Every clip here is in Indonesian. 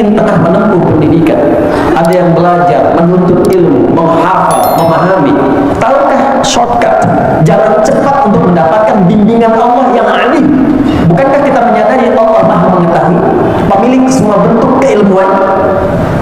mungkin tengah menempuh pendidikan, ada yang belajar, menuntut ilmu, menghafal, memahami. Tahukah shortcut, jalan cepat untuk mendapatkan bimbingan Allah yang alim? Bukankah kita menyadari Allah Maha mengetahui, pemilik semua bentuk keilmuan?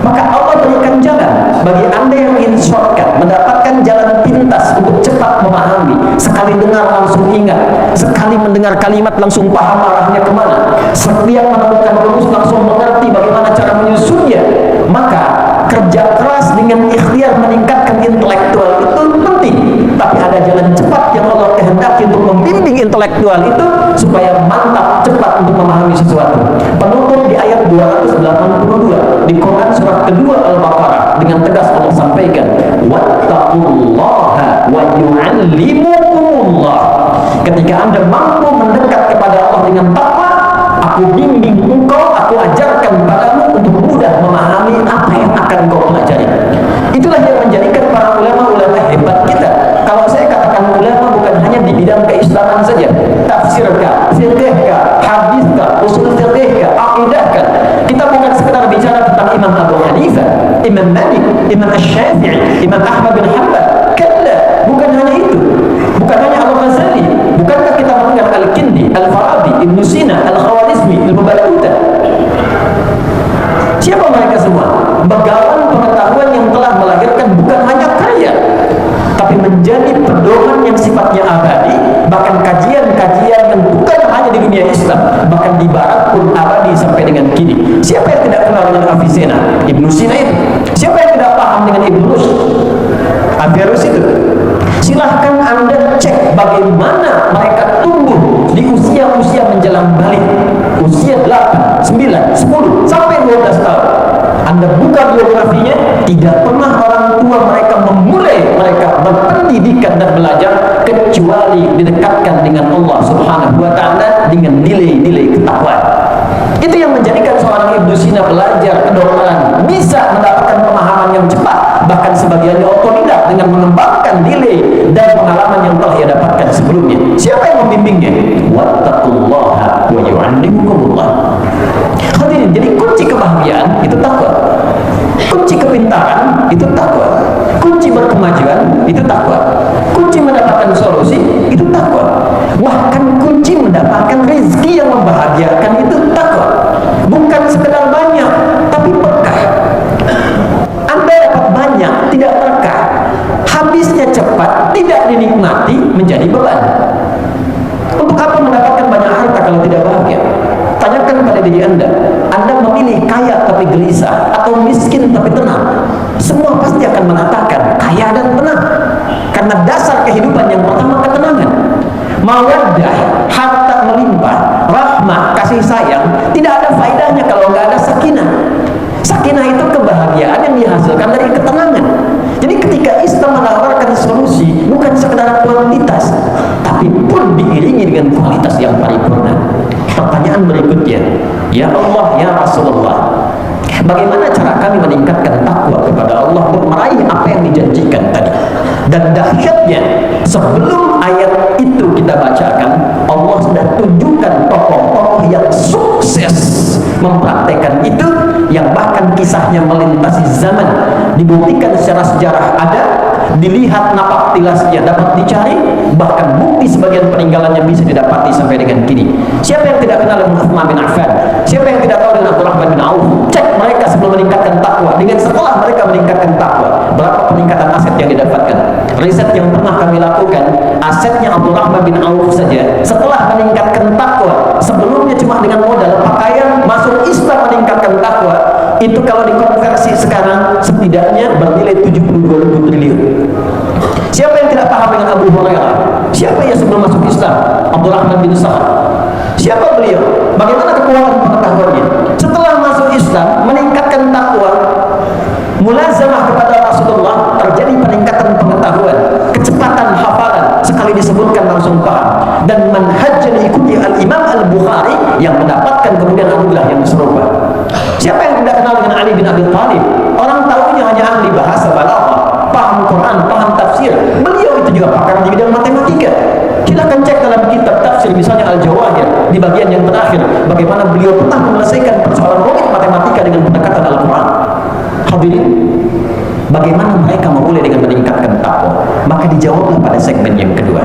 Maka Allah berikan jalan bagi Anda yang ingin shortcut, mendapatkan jalan pintas untuk cepat memahami. Sekali dengar langsung ingat, sekali mendengar kalimat langsung paham arahnya kemana, setiap menemukan rumus langsung mengerti bagaimana cara menyusunnya. Maka kerja keras dengan ikhtiar meningkatkan intelektual itu penting, tapi ada jalan cepat yang Allah kehendaki untuk membimbing intelektual itu supaya mantap cepat untuk memahami sesuatu. Penutup di ayat 282 di Quran surat kedua Al-Baqarah, dengan tegas Allah sampaikan, wattaqullaha wa yu'allimukumullah. Ketika Anda mampu mendekat kepada Allah dengan takwa, aku bimbing engkau, aku ajarkan padamu untuk mudah memahami apa yang akan kau pelajari. Itulah yang menjadikan para ulama-ulama hebat kita. Kalau saya katakan ulama bukan hanya di bidang keislaman saja, tafsirkah, fiqhkah, hadithkah, usul fiqhkah, aqidahkah. Kita bukan sekedar bicara tentang Imam Abu Hanifah, Imam Malik, Imam Asy-Syafi'i, Imam Ahmad bin Hanbal. Kalla, bukan hanya itu. Bukan hanya Al-Ghazali. Bukankah kita mendengar Al-Kindi, Al-Farabi, Ibn Sina, Al-Khawarizmi, Al-Mubatuta? Siapa mereka semua? Begawan pengetahuan yang telah melahirkan bukan hanya karya, tapi menjadi pedoman yang sifatnya abadi. Bahkan kajian-kajian yang bukan hanya di dunia Islam, bahkan di Barat pun abadi sampai dengan kini. Siapa yang tidak kenal dengan Avicenna, Ibn Sina itu? Siapa yang tidak paham dengan Ibn Rushd, Averroes itu? Silahkan Anda cek bagaimana mereka tumbuh di usia-usia menjelang balik, usia 8, 9, 10 sampai 12 tahun. Anda buka biografinya, tidak pernah orang tua mereka memulai mereka berpendidikan dan belajar kecuali didekatkan dengan Allah Subhanahu wa taala dengan nilai-nilai ketakwaan. Itu yang menjadikan seorang Ibnu Sina belajar kedokteran bisa mendapatkan pemahaman yang cepat, bahkan sebagiannya otodidak dengan mengembangkan nilai dan pengalaman yang telah ia dapatkan sebelumnya. Siapa yang membimbingnya? Wattaqullaha wa yu'allimukumullah. Hadirin, jadi kunci kebahagiaan itu takwa. Kunci kepintaran itu takwa. Kunci berkemajuan itu takwa. Kunci mendapatkan solusi itu takwa. Bahkan kunci mendapatkan rezeki yang membahagiakan itu takwa. Bukan sekedar banyak, tapi berkah. Anda dapat banyak, tidak berkah. Habisnya cepat, tidak dinikmati, menjadi beban. Untuk apa mendapatkan banyak harta kalau tidak bahagia? Tanyakan pada diri Anda memilih kaya tapi gelisah atau miskin tapi tenang? Semua pasti akan mengatakan kaya dan tenang, karena dasar kehidupan yang pertama ketenangan. Mawaddah, harta melimpah, rahmah, kasih sayang, tidak ada faedahnya kalau nggak ada sakinah. Sakinah itu kebahagiaan yang dihasilkan dari ketenangan. Jadi ketika Islam menawarkan solusi bukan sekedar kuantitas, tapi pun diiringi dengan kualitas yang paripurna. Pertanyaan berikutnya, ya Allah, ya Rasulullah, bagaimana cara kami meningkatkan takwa kepada Allah untuk meraih apa yang dijanjikan tadi? Dan dahsyatnya, sebelum ayat itu kita bacakan, Allah sudah tunjukkan tokoh-tokoh yang sukses mempraktekkan itu, yang bahkan kisahnya melintasi zaman, dibuktikan secara sejarah ada, dilihat napak tilasnya dapat dicari, bahkan bukti sebagian peninggalannya bisa didapati sampai dengan kini. Siapa yang tidak kenal dengan Utsman bin Affan? Siapa yang tidak tahu dengan Abdurrahman bin Auf? Cek mereka sebelum meningkatkan takwa dengan setelah mereka meningkatkan takwa, berapa peningkatan aset yang didapatkan. Riset yang pernah kami lakukan, asetnya Abdurrahman bin Auf saja setelah meningkatkan takwa, sebelumnya cuma dengan modal pakaian, masuk Islam meningkatkan takwa, itu kalau dikonversi sekarang setidaknya bernilai 72.000 triliun. Siapa yang tidak paham dengan Abu Hurairah? Siapa yang sebelum masuk Islam? Abdurrahman bin Sa'ad. Siapa beliau? Bagaimana kekuatan pengetahuannya? Setelah masuk Islam, meningkatkan takwa, mulazamah kepada Rasulullah, terjadi peningkatan pengetahuan, kecepatan hafalan, sekali disebutkan langsung paham. Dan manhaj yang diikuti Al-Imam Al-Bukhari yang mendapatkan kemudian alhamdulillah yang serupa. Siapa yang tidak kenal dengan Ali bin Abi Thalib? Orang tahunya hanya ahli bahasa balaghah, paham Quran, paham tafsir. Beliau itu juga pakar di bidang matematika. Silakan cek dalam kitab tafsir misalnya Al-Jawahir, di bagian yang terakhir, bagaimana beliau pernah menyelesaikan persoalan rumit matematika dengan pendekatan Al-Quran. Hadirin, bagaimana mereka memulai dengan meningkatkan takwa? Maka dijawablah pada segmen yang kedua.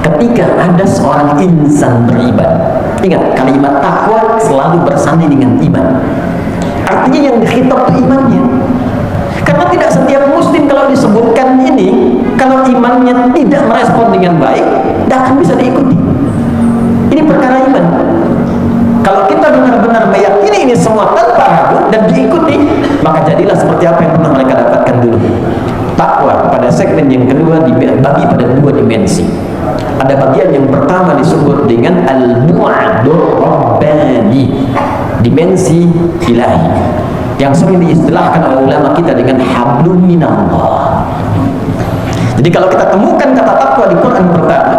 Ketika ada seorang insan beriman, ingat kalimat takwa selalu bersanding dengan iman. Artinya yang dikhitab itu imannya. Karena tidak setiap muslim kalau disebutkan ini, kalau imannya tidak merespon dengan baik, tidak akan bisa diikuti. Ini perkara iman. Kalau kita benar-benar meyakini ini semua tanpa ragu dan diikuti, maka jadilah seperti apa yang pernah mereka dapatkan dulu. Takwa pada segmen yang kedua dibagi pada dua dimensi. Ada bagian yang pertama disebut dengan al-mu'adur rabbani, dimensi ilahi, yang sering diistilahkan oleh ulama kita dengan hablum minallah. Jadi kalau kita temukan kata takwa di Quran pertama,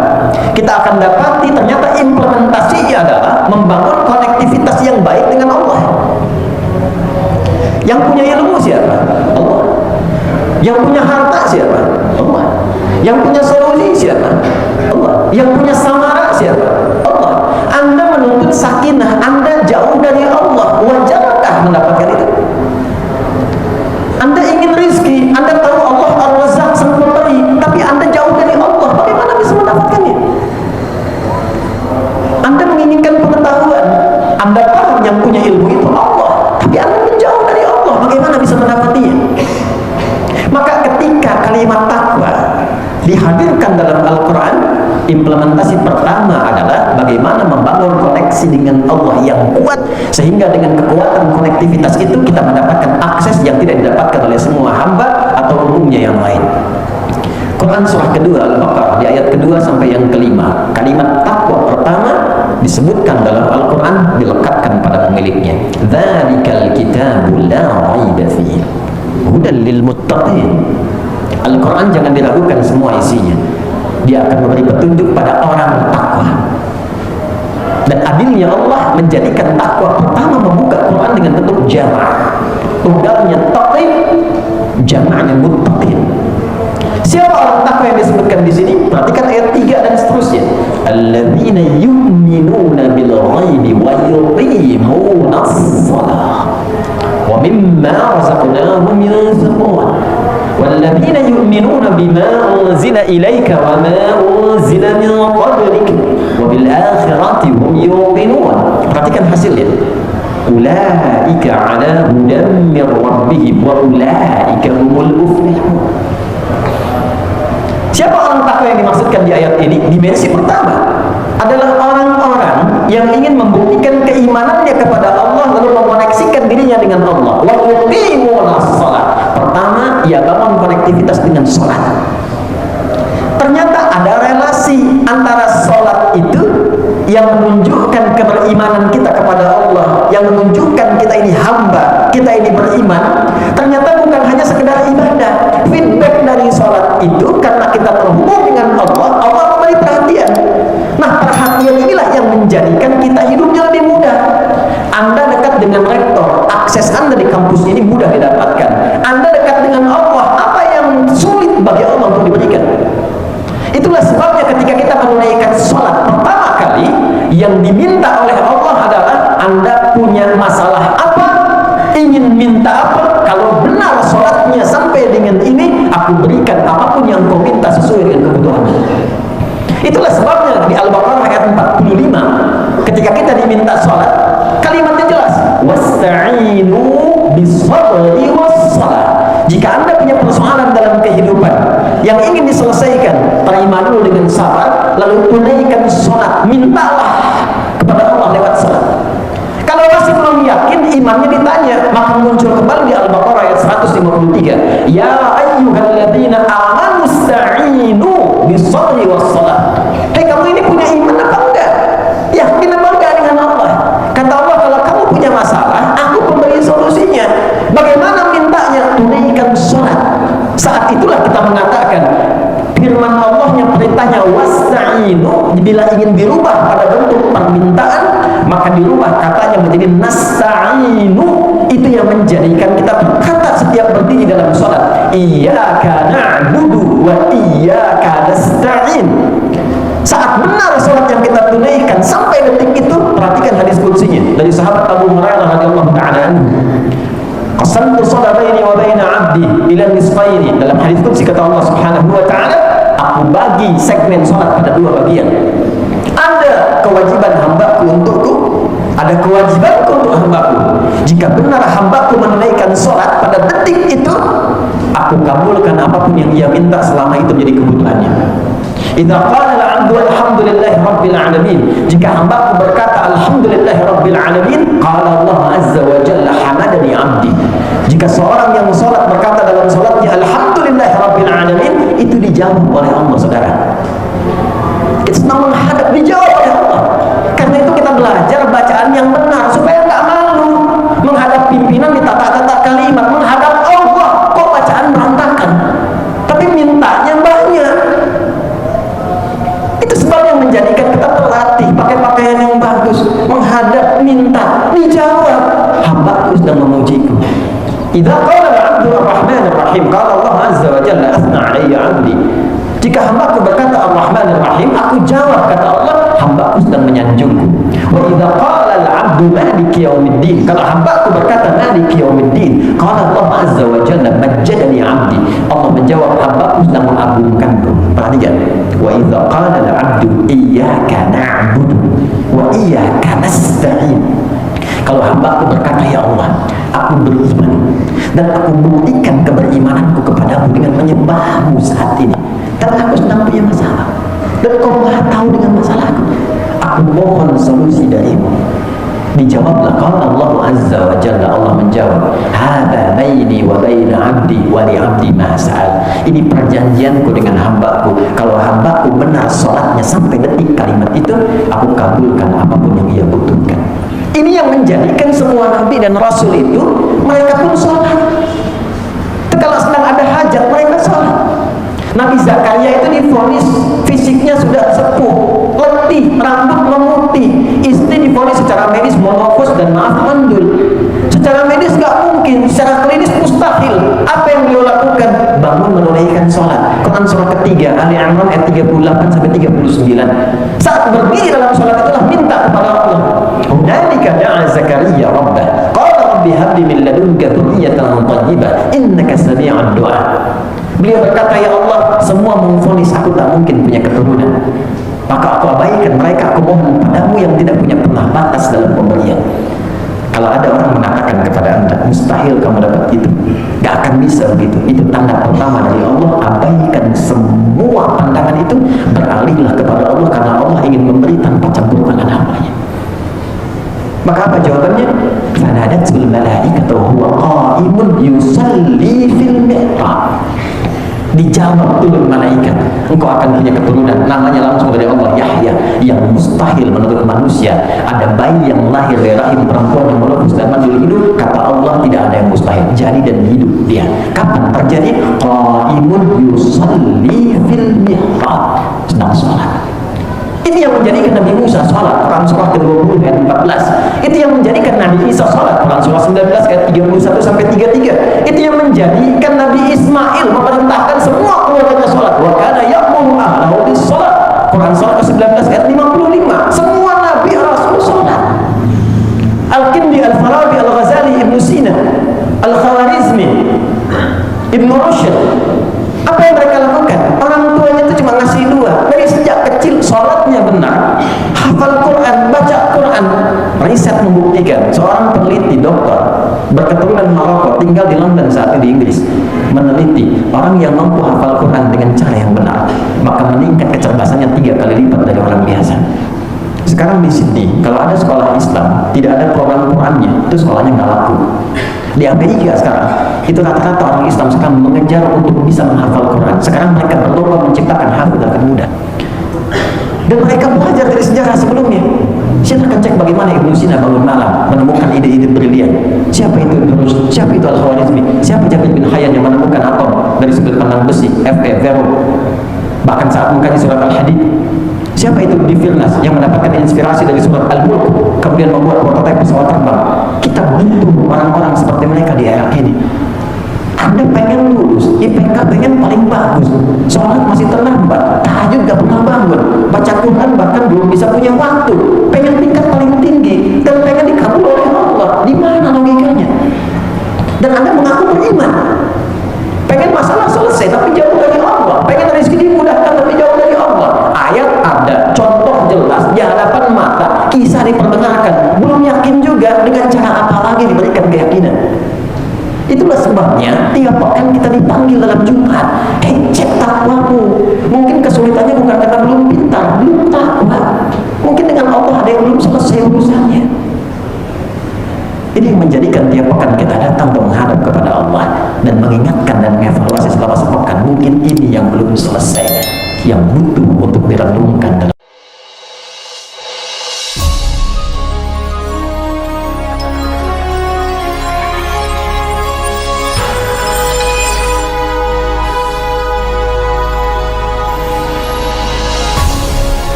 kita akan dapati ternyata implementasinya adalah membangun konektivitas yang baik dengan Allah. Yang punya ilmu siapa? Allah. Yang punya harta siapa? Allah. Yang punya solusi siapa? Allah. Yang punya samara siapa? Allah. Anda menuntut sakinah, Anda jauh dari Allah, wajarkah mendapatkan itu? Anda ingin rizki, Anda tahu Allah Ar-Razzaq sang pemberi, tapi Anda jauh dari Allah, bagaimana bisa mendapatkannya? Anda menginginkan pengetahuan, Anda paham yang punya ilmu itu Allah, tapi Anda menjauh dari Allah, bagaimana bisa mendapatinya? Maka ketika kalimat takwa dihadirkan dalam Al-Quran, implementasi pertama adalah bagaimana membangun koneksi dengan Allah yang kuat, sehingga dengan kekuatan konektivitas itu kita mendapatkan akses yang tidak didapatkan oleh semua hamba atau umumnya yang lain. Quran surah kedua Al-Baqarah di ayat kedua sampai yang kelima, kalimat takwa pertama disebutkan dalam Al-Quran dilekatkan pada pemiliknya. Dzalikal kitabul la raiba fihi hudan lil muttaqin. Al-Quran jangan diragukan semua isinya. Dia akan memberi petunjuk pada orang takwa. Dan adilnya Allah menjadikan takwa pertama membuka Quran dengan bentuk jamak. Tunggalnya taqin, jamaknya muttaqin. Siapa orang takwa yang disebutkan di sini? Perhatikan ayat 3 dan seterusnya. Alladzina yu'minuna bil ghaibi wa yuqimunas shalah wa mimma razaqnahum yunfiqun. والذين يؤمنون بما أنزل إليك وما أنزل من قبلك وبالآخرة هم يوقنون. Perhatikan hasilnya. Ulaika ala hudan min rabbihim wa ulaika humul muflihun. Siapa orang takwa yang dimaksudkan di ayat ini? Dimensi pertama adalah orang-orang yang ingin membuktikan keimanannya kepada Allah lalu mengoneksikan dirinya dengan Allah. Wa yuqimunas shalah. Pertama, ia bangun konektivitas dengan sholat. Ternyata ada relasi antara sholat itu yang menunjukkan keberimanan kita kepada Allah, yang menunjukkan kita ini hamba, kita ini beriman. Ternyata bukan hanya sekedar ibadah. Feedback dari sholat itu karena kita terhubung dengan Allah, Allah memberi perhatian. Nah, perhatian inilah yang menjadikan kita hidupnya lebih mudah. Anda dekat dengan rektor, akses Anda di kampus ini mudah didapatkan. Anda dekat dengan Allah, apa yang sulit bagi Allah untuk diberikan? Itulah sebabnya ketika kita menunaikan sholat pertama kali, yang diminta oleh Allah adalah Anda punya masalah apa, ingin minta apa. Kalau benar sholatnya sampai dengan ini, aku berikan apapun yang kau minta sesuai dengan kebutuhanmu. Itulah sebabnya di Al-Baqarah ayat 45, ketika kita diminta sholat, kalimatnya jelas, wasta'inu bis-sabri was-shalah. Jika Anda punya persoalan dalam kehidupan yang ingin diselesaikan, terima dulu dengan sabar, lalu tunaikan sholat, mintalah kepada Allah lewat sholat. Kalau masih belum yakin, imannya ditanya, maka muncul kembali di Al-Baqarah ayat 153, ya ayyuhalladzina amanu sta'inu bis-sabri was-shalah. Hei, kamu ini punya iman apa enggak? Yakin apa enggak dengan Allah? Kata Allah, kalau kamu punya masalah, aku pemberi solusinya. Bagaimana mintanya? Tunaikan sholat. Saat itulah kita mengatakan firman Allah yang perintahnya wasta'inu, bila ingin dirubah pada bentuk permintaan, maka dirubah katanya menjadi nasta'inu. Itu yang menjadikan kita berkata setiap berdiri dalam sholat, iyyaka na'budu wa iyyaka nasta'in. Saat benar sholat yang kita tunaikan sampai detik membagi segmen sholat pada dua bagian. Ada kewajiban hambaku untukku, ada kewajibanku untuk hambaku. Jika benar hambaku menunaikan sholat pada detik itu, aku kabulkan apapun yang ia minta selama itu menjadi kebutuhannya. Idza qala al-'abdu alhamdulillahi rabbil alamin, jika hambaku berkata alhamdulillahi rabbil alamin, qala Allah azza wa jalla hamadani 'abdi. Jika seorang yang sholat berkata dalam sholatnya alhamdulillahi rabbil alamin, itu dijawab oleh Allah, saudara. Itu namanya menghadap, dijawab oleh Allah. Karena itu kita belajar bacaan yang benar supaya nggak malu menghadap pimpinan di tata-tata kalimat, menghadap Allah kok bacaan berantakan, tapi mintanya banyak. Itu sebab yang menjadikan kita terlatih pakai pakaian yang bagus, menghadap, minta, dijawab. Hambaku sedang memujiku. Idza qala al-'abdu ar-rahman ar-rahim, qala Allah azza wa jalla athna 'alayya 'abdi. Jika hambaku berkata ar-rahman ar-rahim, aku jawab, kata Allah, hambaku sedang menyanjungku. Wa idza qala al-'abdu maliki yaumiddin, kalau hambaku berkata maliki yaumiddin, qala Allah azza wa jalla majjadani 'abdi. Allah menjawab, hambaku sedang mengagungkanku. Perhatikan. Wa idza qala al-'abdu iyyaka na'budu wa iyyaka nasta'in, kalau hambaku berkata, ya Allah, aku beriman dan aku buktikan keberimananku kepadamu dengan menyembahmu saat ini, dan aku sedang punya masalah dan kau maha tahu dengan masalahku, aku mohon solusi darimu. Dijawablah, qala Allah azza wa jalla, Allah menjawab, hadza baini wa baina 'abdi wa li 'abdi ma sa'al. Ini perjanjianku dengan hambaku, kalau hambaku benar salatnya sampai detik kalimat itu, aku kabulkan apapun yang ia butuhkan. Ini yang menjadikan semua nabi dan rasul itu mereka pun sholat. Kalau sedang ada hajat mereka sholat. Nabi Zakaria itu divonis fisiknya sudah sepuh, letih, rambut memutih. Istri divonis secara medis monofos dan maaf mandul. Secara medis gak mungkin, secara klinis mustahil. Apa yang beliau lakukan? Bangun menunaikan sholat. Quran surah ketiga Ali Imran ayat 38 sampai 39. Saat berdiri dalam sholat itulah minta kepada Allah. Hunalika da'a Zakaria rabbah, qala rabbi habli min ladunka dzurriyyatan thayyibah innaka sami'ud du'a. Beliau berkata, ya Allah, semua memvonis aku tak mungkin punya keturunan, maka aku abaikan mereka, aku mohon padamu yang tidak punya pernah batas dalam pemberian. Kalau ada orang mengatakan kepada anda mustahil kamu dapat itu, gak akan bisa begitu, itu tanda pertama dari Allah. Abaikan semua pandangan itu, beralihlah kepada Allah, karena Allah ingin memberi tanpa campur tangan hambanya. Maka apa jawabannya? Fanadatul malaikatu huwa qa'imun yusalli fil mihrab. Dijawab turun malaikat, engkau akan punya keturunan, namanya langsung dari Allah, Yahya, yang mustahil menurut manusia. Ada bayi yang lahir dari rahim perempuan yang menopus dan mandul hidup, kata Allah tidak ada yang mustahil, jadi dan hidup dia. Kapan terjadi? Qa'imun yusalli fil mihrab, sedang sholat. Itu yang menjadikan Nabi Musa sholat, Quran surah ke-20 ayat 14. Itu yang menjadikan Nabi Isa sholat, Quran surah 19 ayat 31 sampai 33. Itu yang menjadikan Nabi Ismail memerintahkan semua keluarganya sholat. Wa kana ya'muru ahlahu bis sholat, Quran surah ke-19 ayat 55. Semua Nabi Rasul sholat. Al-Kindi, Al-Farabi, Al-Ghazali, Ibnu Sina, Al-Khawarizmi, Ibnu Rushd, apa yang mereka lakukan? Orang tuanya itu cuma ngasih dua. Dari sejak kecil sholatnya benar, hafal Quran, baca Quran. Riset membuktikan, seorang peneliti dokter berketurunan Maroko, tinggal di London saat ini di Inggris, meneliti orang yang mampu hafal Quran dengan cara yang benar, maka meningkat kecerdasannya 3 kali lipat dari orang biasa. Sekarang di Sydney, kalau ada sekolah Islam tidak ada program Qurannya, itu sekolahnya nggak laku. Di Amerika sekarang itu rata-rata orang Islam sekarang mengejar untuk bisa menghafal Quran. Sekarang mereka berlomba menciptakan hafiz akan mudah, dan mereka belajar dari sejarah sebelumnya. Silahkan cek bagaimana Ibnu Sina bangun malam menemukan ide-ide brilian. Siapa itu Ibnu Rushd? Siapa itu Al-Khawarizmi? Siapa Jabir bin Hayyan yang menemukan atom dari sudut pandang besi, Fe, bahkan saat mengkaji surat Al-Hadid? Siapa itu di Vilnas yang mendapatkan inspirasi dari surat Al-Mulk kemudian membuat prototipe pesawat terbang? Kita butuh orang-orang seperti mereka di era ini. Anda pengen lulus, IPK pengen paling bagus, sholat masih terlambat, tahajud gak pernah bangun, baca Quran bahkan belum bisa punya waktu, pengen tingkat paling tinggi dan pengen dikabul oleh Allah. Di mana logikanya? Dan Anda mengaku beriman, pengen masalah selesai tapi jauh dari Allah, pengen rezeki dimudahkan tapi jauh cek takwamu. Mungkin kesulitannya bukan karena belum pintar, belum takwa. Mungkin dengan Allah ada yang belum selesai urusannya. Ini yang menjadikan tiap pekan kita datang untuk menghadap kepada Allah dan mengingatkan dan mengevaluasi selama sepekan. Mungkin ini yang belum selesai, yang butuh untuk direnungkan dalam